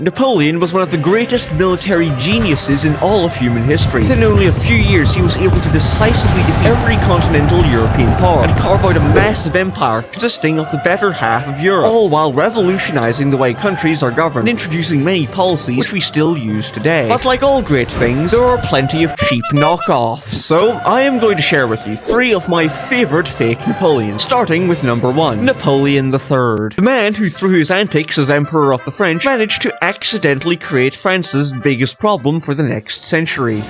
Napoleon was one of the greatest military geniuses in all of human history. Within only a few years, he was able to decisively defeat every continental European power and carve out a massive empire consisting of the better half of Europe, all while revolutionizing the way countries are governed and introducing many policies which we still use today. But like all great things, there are plenty of cheap knockoffs. So I am going to share with you 3 of my favorite fake Napoleons, starting with number 1, Napoleon III. The man who, through his antics as Emperor of the French, managed to accidentally create France's biggest problem for the next century: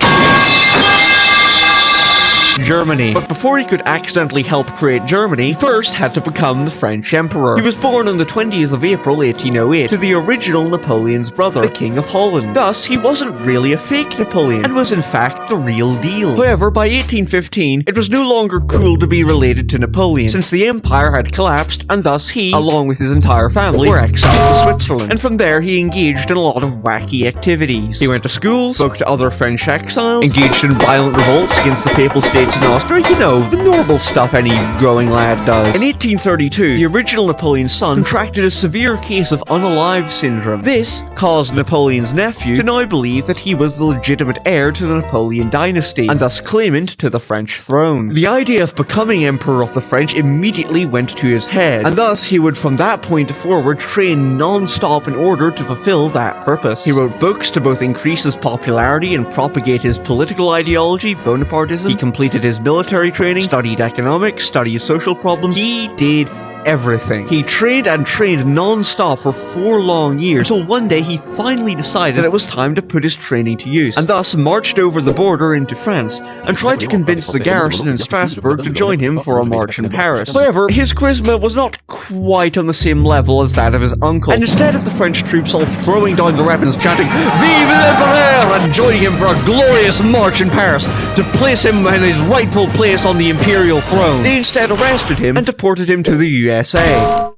Germany. But before he could accidentally help create Germany, he first had to become the French Emperor. He was born on the 20th of April 1808 to the original Napoleon's brother, the King of Holland. Thus, he wasn't really a fake Napoleon, and was in fact the real deal. However, by 1815, it was no longer cool to be related to Napoleon, since the empire had collapsed, and thus he, along with his entire family, were exiled to Switzerland. And from there, he engaged in a lot of wacky activities. He went to school, spoke to other French exiles, engaged in violent revolts against the Papal States in Austria, you know, the normal stuff any growing lad does. In 1832, the original Napoleon's son contracted a severe case of unalive syndrome. This caused Napoleon's nephew to now believe that he was the legitimate heir to the Napoleon dynasty, and thus claimant to the French throne. The idea of becoming Emperor of the French immediately went to his head, and thus he would from that point forward train non-stop in order to fulfill that purpose. He wrote books to both increase his popularity and propagate his political ideology, Bonapartism. He completed his military training, studied economics, studied social problems. He did everything. He trained and trained non-stop for 4 long years, until one day he finally decided that it was time to put his training to use, and thus marched over the border into France, and tried to convince the garrison in Strasbourg to join him for a march in Paris. However, his charisma was not quite on the same level as that of his uncle, and instead of the French troops all throwing down their weapons, chanting "Vive l'Empereur!" and joining him for a glorious march in Paris to place him in his rightful place on the imperial throne, they instead arrested him and deported him to the USA.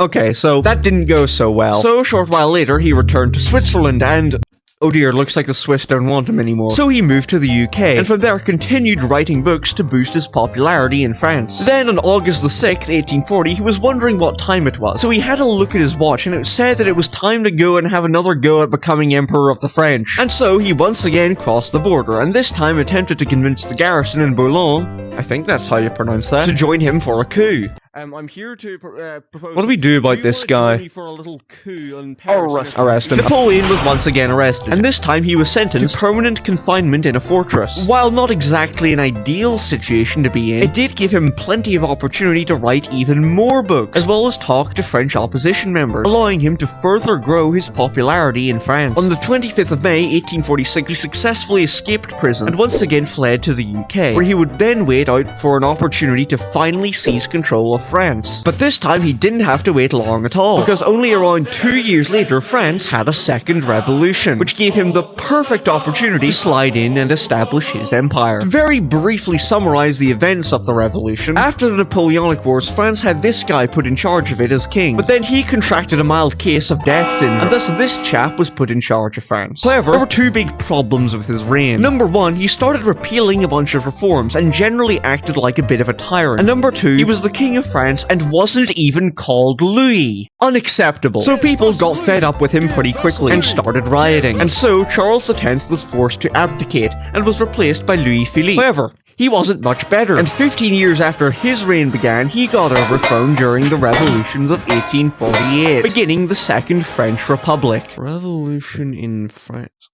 Okay, so that didn't go so well. So a short while later, he returned to Switzerland and... oh dear, looks like the Swiss don't want him anymore. So he moved to the UK, and from there continued writing books to boost his popularity in France. Then on August the 6th, 1840, he was wondering what time it was. So he had a look at his watch, and it said that it was time to go and have another go at becoming Emperor of the French. And so he once again crossed the border, and this time attempted to convince the garrison in Boulogne, I think that's how you pronounce that, to join him for a coup. I'm here to propose... What do we do about this guy? For a little coup on Paris? Arrest him. Napoleon was once again arrested, and this time he was sentenced to permanent confinement in a fortress. While not exactly an ideal situation to be in, it did give him plenty of opportunity to write even more books, as well as talk to French opposition members, allowing him to further grow his popularity in France. On the 25th of May, 1846, he successfully escaped prison, and once again fled to the UK, where he would then wait out for an opportunity to finally seize control of France. But this time he didn't have to wait long at all, because only around 2 years later France had a second revolution, which gave him the perfect opportunity to slide in and establish his empire. To very briefly summarize the events of the revolution, after the Napoleonic Wars, France had this guy put in charge of it as king, but then he contracted a mild case of death syndrome, and thus this chap was put in charge of France. However, there were 2 big problems with his reign. Number 1, he started repealing a bunch of reforms and generally acted like a bit of a tyrant. And number 2, he was the king of France and wasn't even called Louis. Unacceptable. So people got fed up with him pretty quickly and started rioting. And so Charles X was forced to abdicate and was replaced by Louis Philippe. However, he wasn't much better, and 15 years after his reign began, he got overthrown during the revolutions of 1848, beginning the Second French Republic. Revolution in France?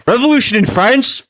Revolution in France?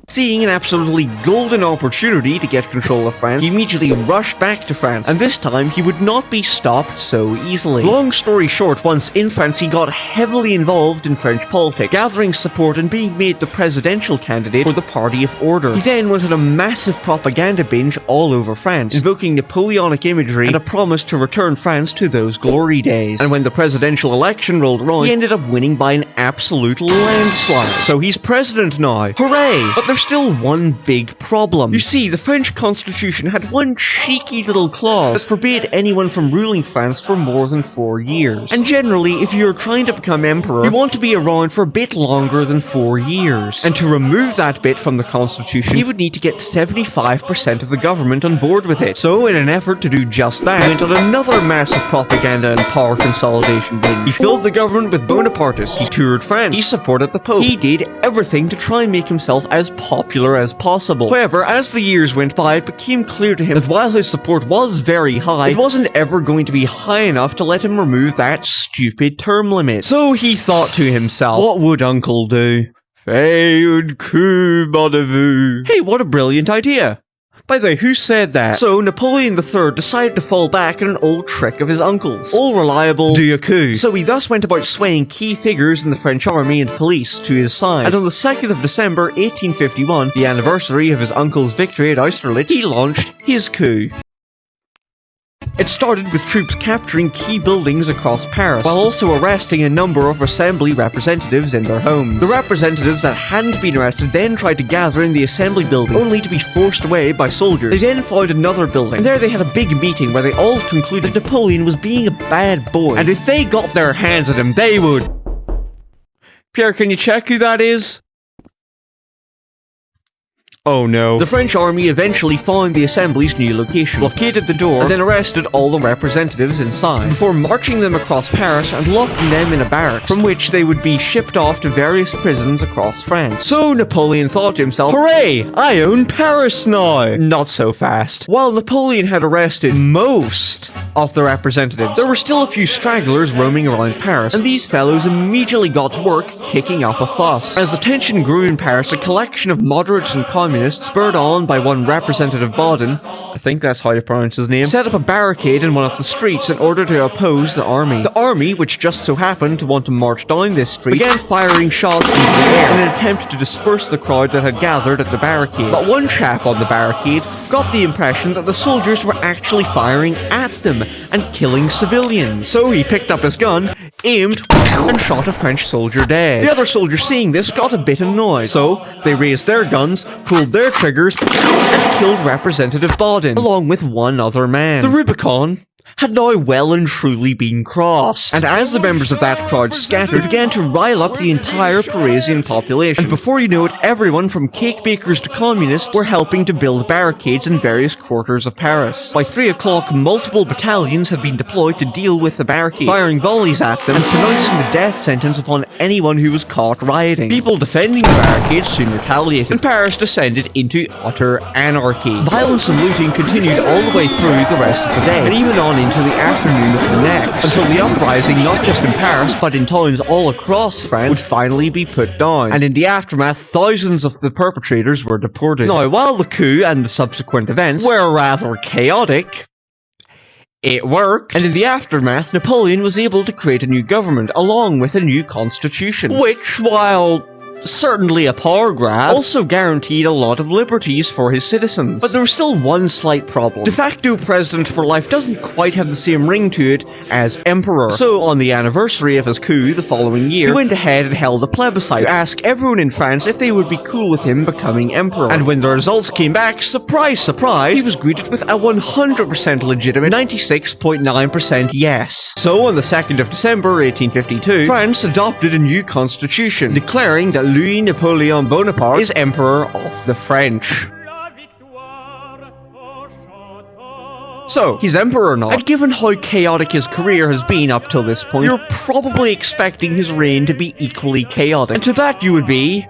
Seeing an absolutely golden opportunity to get control of France, he immediately rushed back to France, and this time he would not be stopped so easily. Long story short, once in France, he got heavily involved in French politics, gathering support and being made the presidential candidate for the Party of Order. He then went on a massive propaganda binge all over France, invoking Napoleonic imagery and a promise to return France to those glory days. And when the presidential election rolled around, he ended up winning by an absolute landslide. So he's president now. Hooray! But there's still one big problem. You see, the French constitution had one cheeky little clause that forbade anyone from ruling France for more than 4 years. And generally, if you're trying to become emperor, you want to be around for a bit longer than 4 years. And to remove that bit from the constitution, he would need to get 75% of the government on board with it. So in an effort to do just that, he went on another massive propaganda and power consolidation binge. He filled the government with Bonapartists, he toured France, he supported the Pope, he did everything to try and make himself as popular as possible. However, as the years went by, it became clear to him that while his support was very high, it wasn't ever going to be high enough to let him remove that stupid term limit. So he thought to himself, what would Uncle do? Fais un coup, mon neveu. Hey, what a brilliant idea! By the way, who said that? So, Napoleon III decided to fall back on an old trick of his uncle's. All reliable, do a coup. So he thus went about swaying key figures in the French army and police to his side. And on the 2nd of December 1851, the anniversary of his uncle's victory at Austerlitz, he launched his coup. It started with troops capturing key buildings across Paris, while also arresting a number of assembly representatives in their homes. The representatives that hadn't been arrested then tried to gather in the assembly building, only to be forced away by soldiers. They then found another building, and there they had a big meeting where they all concluded Napoleon was being a bad boy, and if they got their hands at him, they would... Pierre, can you check who that is? Oh no. The French army eventually found the assembly's new location, blockaded the door, and then arrested all the representatives inside, before marching them across Paris and locking them in a barracks, from which they would be shipped off to various prisons across France. So Napoleon thought to himself, hooray! I own Paris now! Not so fast. While Napoleon had arrested most of the representatives, there were still a few stragglers roaming around Paris, and these fellows immediately got to work kicking up a fuss. As the tension grew in Paris, a collection of moderates and communists, spurred on by one Representative Baudin, I think that's how you pronounce his name, set up a barricade in one of the streets in order to oppose the army. The army, which just so happened to want to march down this street, began firing shots into the air in an attempt to disperse the crowd that had gathered at the barricade. But one chap on the barricade got the impression that the soldiers were actually firing at them and killing civilians. So he picked up his gun, aimed, and shot a French soldier dead. The other soldiers, seeing this, got a bit annoyed, so they raised their guns, pulled their triggers, and killed Representative Baudin, along with one other man. The Rubicon had now well and truly been crossed, and as the members of that crowd scattered, began to rile up the entire Parisian population, and before you know it, everyone from cake bakers to communists were helping to build barricades in various quarters of Paris. By 3 o'clock, multiple battalions had been deployed to deal with the barricade, firing volleys at them and pronouncing the death sentence upon anyone who was caught rioting. People defending the barricades soon retaliated, and Paris descended into utter anarchy. Violence and looting continued all the way through the rest of the day, and even on into the afternoon of the next, until the uprising, not just in Paris, but in towns all across France, would finally be put down, and in the aftermath, thousands of the perpetrators were deported. Now, while the coup and the subsequent events were rather chaotic, it worked, and in the aftermath, Napoleon was able to create a new government, along with a new constitution, which, while certainly a power grab, also guaranteed a lot of liberties for his citizens. But there was still one slight problem. De facto president for life doesn't quite have the same ring to it as emperor. So on the anniversary of his coup the following year, he went ahead and held a plebiscite to ask everyone in France if they would be cool with him becoming emperor. And when the results came back, surprise, surprise, he was greeted with a 100% legitimate 96.9% yes. So on the 2nd of December 1852, France adopted a new constitution, declaring that Louis-Napoleon Bonaparte is Emperor of the French. So, he's emperor now. And given how chaotic his career has been up till this point, you're probably expecting his reign to be equally chaotic. And to that you would be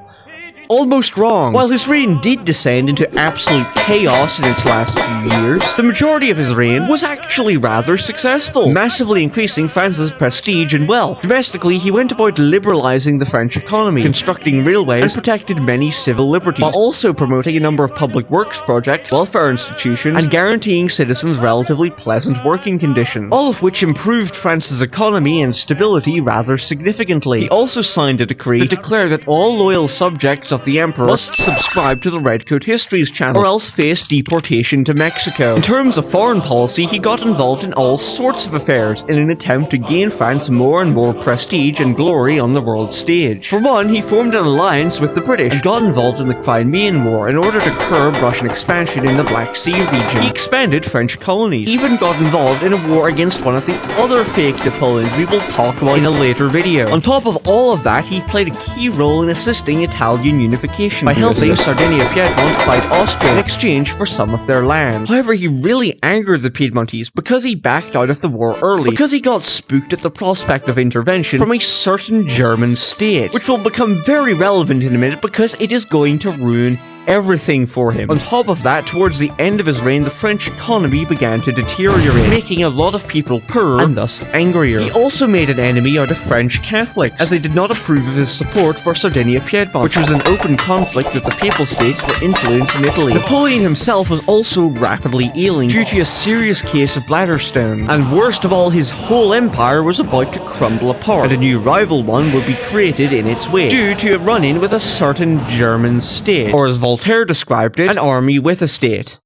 almost wrong. While his reign did descend into absolute chaos in its last few years, the majority of his reign was actually rather successful, massively increasing France's prestige and wealth. Domestically, he went about liberalizing the French economy, constructing railways, and protected many civil liberties, while also promoting a number of public works projects, welfare institutions, and guaranteeing citizens relatively pleasant working conditions, all of which improved France's economy and stability rather significantly. He also signed a decree that declared that all loyal subjects of of the Emperor must subscribe to the Redcoat Histories channel, or else face deportation to Mexico. In terms of foreign policy, he got involved in all sorts of affairs in an attempt to gain France more and more prestige and glory on the world stage. For one, he formed an alliance with the British and got involved in the Crimean War in order to curb Russian expansion in the Black Sea region. He expanded French colonies, even got involved in a war against one of the other fake Napoleons we will talk about in a later video. On top of all of that, he played a key role in assisting Italian unification by helping Sardinia-Piedmont fight Austria in exchange for some of their land. However, he really angered the Piedmontese because he backed out of the war early, because he got spooked at the prospect of intervention from a certain German state, which will become very relevant in a minute because it is going to ruin everything for him. On top of that, towards the end of his reign, the French economy began to deteriorate, making a lot of people poorer and thus angrier. He also made an enemy out of French Catholics, as they did not approve of his support for Sardinia-Piedmont, which was an open conflict with the Papal States for influence in Italy. Napoleon himself was also rapidly ailing due to a serious case of bladder stones, and worst of all, his whole empire was about to crumble apart, and a new rival one would be created in its way, due to a run-in with a certain German state, or as Voltaire described it, an army with a state.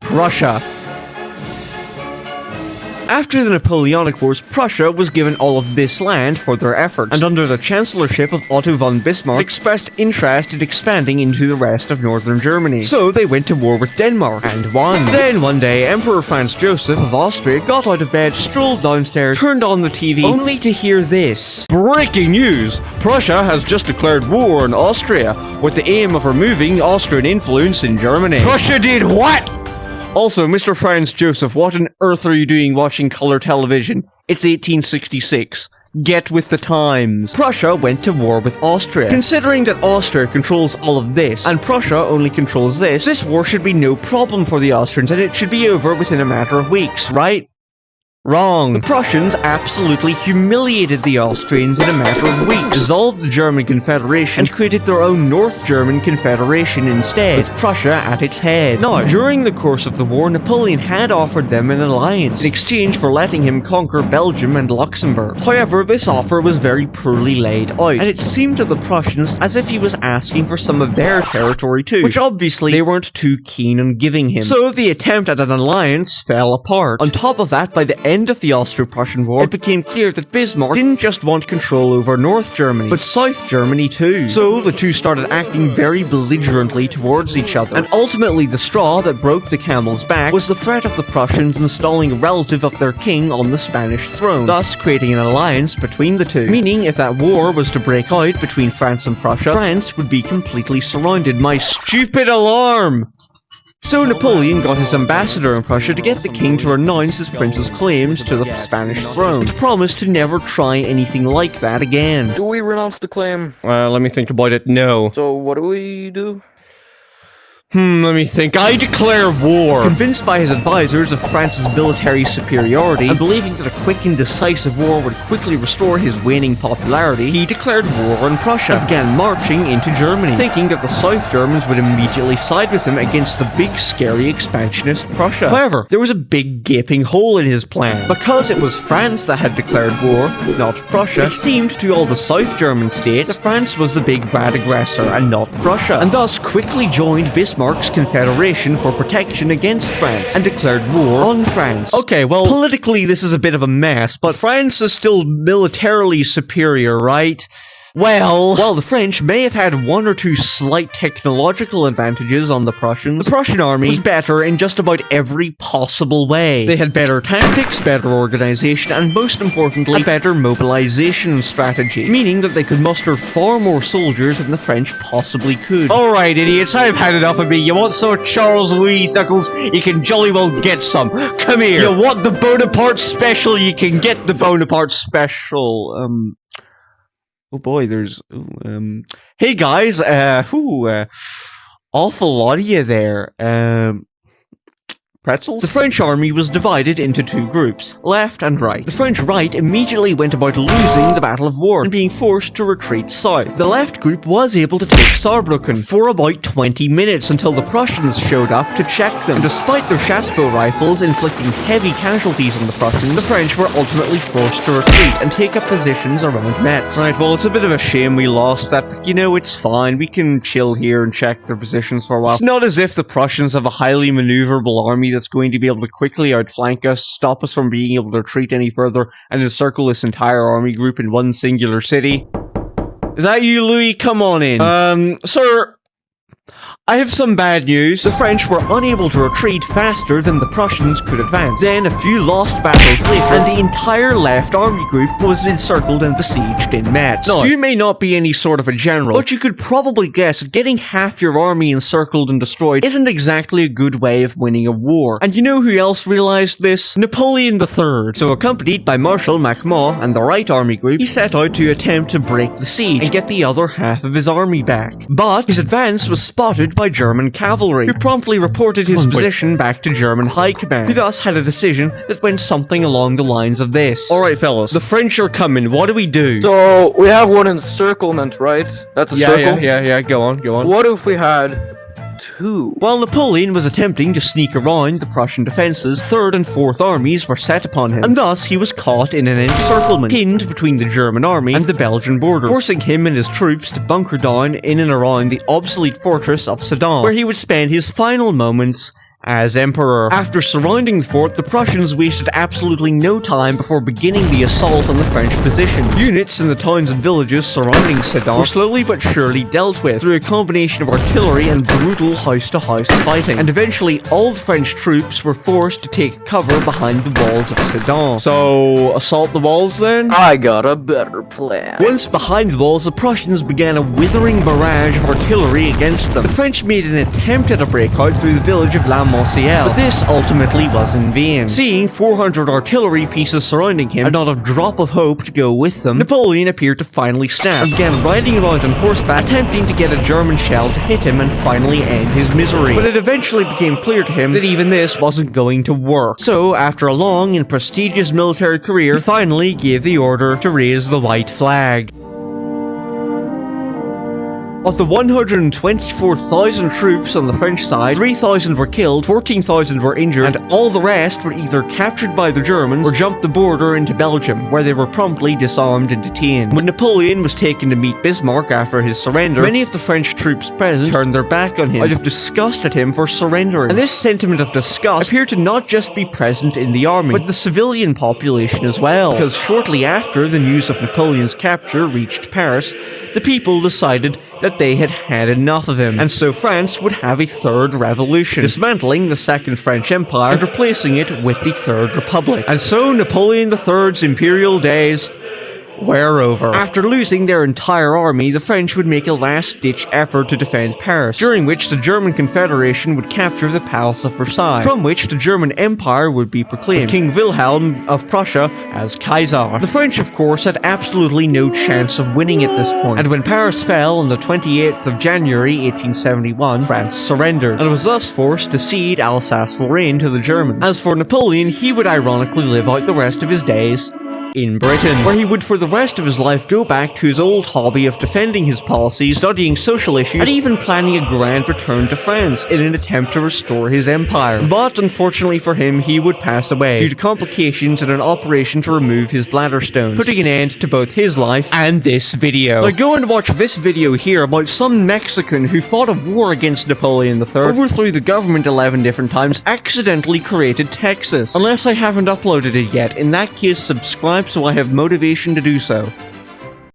Prussia. After the Napoleonic Wars, Prussia was given all of this land for their efforts, and under the chancellorship of Otto von Bismarck, expressed interest in expanding into the rest of northern Germany. So they went to war with Denmark, and won. Then one day, Emperor Franz Joseph of Austria got out of bed, strolled downstairs, turned on the TV, only to hear this. Breaking news! Prussia has just declared war on Austria, with the aim of removing Austrian influence in Germany. Prussia did what? Also, Mr. Franz Joseph, what on earth are you doing watching color television? It's 1866. Get with the times. Prussia went to war with Austria. Considering that Austria controls all of this, and Prussia only controls this war should be no problem for the Austrians, and it should be over within a matter of weeks, right? Wrong. The Prussians absolutely humiliated the Austrians in a matter of weeks, dissolved the German Confederation, and created their own North German Confederation instead, with Prussia at its head. Now, during the course of the war, Napoleon had offered them an alliance, in exchange for letting him conquer Belgium and Luxembourg. However, this offer was very poorly laid out, and it seemed to the Prussians as if he was asking for some of their territory too, which obviously they weren't too keen on giving him. So the attempt at an alliance fell apart. On top of that, by the end of the Austro-Prussian War, it became clear that Bismarck didn't just want control over North Germany, but South Germany too. So the two started acting very belligerently towards each other, and ultimately the straw that broke the camel's back was the threat of the Prussians installing a relative of their king on the Spanish throne, thus creating an alliance between the two. Meaning, if that war was to break out between France and Prussia, France would be completely surrounded. My stupid alarm! So Napoleon got his ambassador in Prussia to get the king to renounce his prince's claims to the Spanish throne, to promise to never try anything like that again. Do we renounce the claim? Let me think about it. No. So what do we do? Let me think. I declare war! Convinced by his advisors of France's military superiority, and believing that a quick and decisive war would quickly restore his waning popularity, he declared war on Prussia, and began marching into Germany, thinking that the South Germans would immediately side with him against the big, scary, expansionist Prussia. However, there was a big, gaping hole in his plan. Because it was France that had declared war, not Prussia, it seemed to all the South German states that France was the big, bad aggressor, and not Prussia, and thus quickly joined Bismarck's Confederation for protection against France, and declared war on France. Okay, well, politically this is a bit of a mess, but France is still militarily superior, right? Well, while the French may have had one or two slight technological advantages on the Prussians, the Prussian army was better in just about every possible way. They had better tactics, better organization, and most importantly, a better mobilization strategy, meaning that they could muster far more soldiers than the French possibly could. Alright, idiots, I've had enough of me. You want some Charles Louis Knuckles? You can jolly well get some. Come here. You want the Bonaparte special? You can get the Bonaparte special. Oh boy, there's... Hey guys, awful lot of you there. pretzels? The French army was divided into two groups, left and right. The French right immediately went about losing the Battle of War and being forced to retreat south. The left group was able to take Saarbrücken for about 20 minutes until the Prussians showed up to check them. And despite their Chassepot rifles inflicting heavy casualties on the Prussians, the French were ultimately forced to retreat and take up positions around Metz. Right, well, it's a bit of a shame we lost that, but you know, it's fine. We can chill here and check their positions for a while. It's not as if the Prussians have a highly maneuverable army that's going to be able to quickly outflank us, stop us from being able to retreat any further, and encircle this entire army group in one singular city. Is that you, Louis? Come on in. Sir, I have some bad news. The French were unable to retreat faster than the Prussians could advance. Then, a few lost battles later, and the entire left army group was encircled and besieged in Metz. Now, you may not be any sort of a general, but you could probably guess that getting half your army encircled and destroyed isn't exactly a good way of winning a war. And you know who else realized this? Napoleon III. So, accompanied by Marshal Macmahon and the right army group, he set out to attempt to break the siege and get the other half of his army back. But his advance was spotted by German cavalry, who promptly reported his position back to German high command, who thus had a decision that went something along the lines of this. Alright fellas, the French are coming, what do we do? So, we have one encirclement, right? That's a circle? Yeah, go on. What if we had two? While Napoleon was attempting to sneak around the Prussian defences, 3rd and 4th armies were set upon him, and thus he was caught in an encirclement, pinned between the German army and the Belgian border, forcing him and his troops to bunker down in and around the obsolete fortress of Sedan, where he would spend his final moments as emperor. After surrounding the fort, the Prussians wasted absolutely no time before beginning the assault on the French position. Units in the towns and villages surrounding Sedan were slowly but surely dealt with through a combination of artillery and brutal house-to-house fighting, and eventually all the French troops were forced to take cover behind the walls of Sedan. So, assault the walls then? I got a better plan. Once behind the walls, the Prussians began a withering barrage of artillery against them. The French made an attempt at a breakout through the village of La Monciel, but this ultimately was in vain. Seeing 400 artillery pieces surrounding him and not a drop of hope to go with them, Napoleon appeared to finally snap and began riding around on horseback, attempting to get a German shell to hit him and finally end his misery. But it eventually became clear to him that even this wasn't going to work. So, after a long and prestigious military career, he finally gave the order to raise the white flag. Of the 124,000 troops on the French side, 3,000 were killed, 14,000 were injured, and all the rest were either captured by the Germans or jumped the border into Belgium, where they were promptly disarmed and detained. When Napoleon was taken to meet Bismarck after his surrender, many of the French troops present turned their back on him out of disgust at him for surrendering. And this sentiment of disgust appeared to not just be present in the army, but the civilian population as well, because shortly after the news of Napoleon's capture reached Paris, the people decided that they had had enough of him, and so France would have a third revolution, dismantling the Second French Empire and replacing it with the Third Republic. And so Napoleon III's imperial days were over. After losing their entire army, the French would make a last-ditch effort to defend Paris, during which the German Confederation would capture the Palace of Versailles, from which the German Empire would be proclaimed, with King Wilhelm of Prussia as Kaiser. The French, of course, had absolutely no chance of winning at this point, and when Paris fell on the 28th of January 1871, France surrendered, and was thus forced to cede Alsace-Lorraine to the Germans. As for Napoleon, he would ironically live out the rest of his days in Britain, where he would for the rest of his life go back to his old hobby of defending his policies, studying social issues, and even planning a grand return to France in an attempt to restore his empire. But unfortunately for him, he would pass away due to complications in an operation to remove his bladder stones, putting an end to both his life and this video. Now go and watch this video here about some Mexican who fought a war against Napoleon III, overthrew the government 11 different times, accidentally created Texas. Unless I haven't uploaded it yet, in that case subscribe so I have motivation to do so.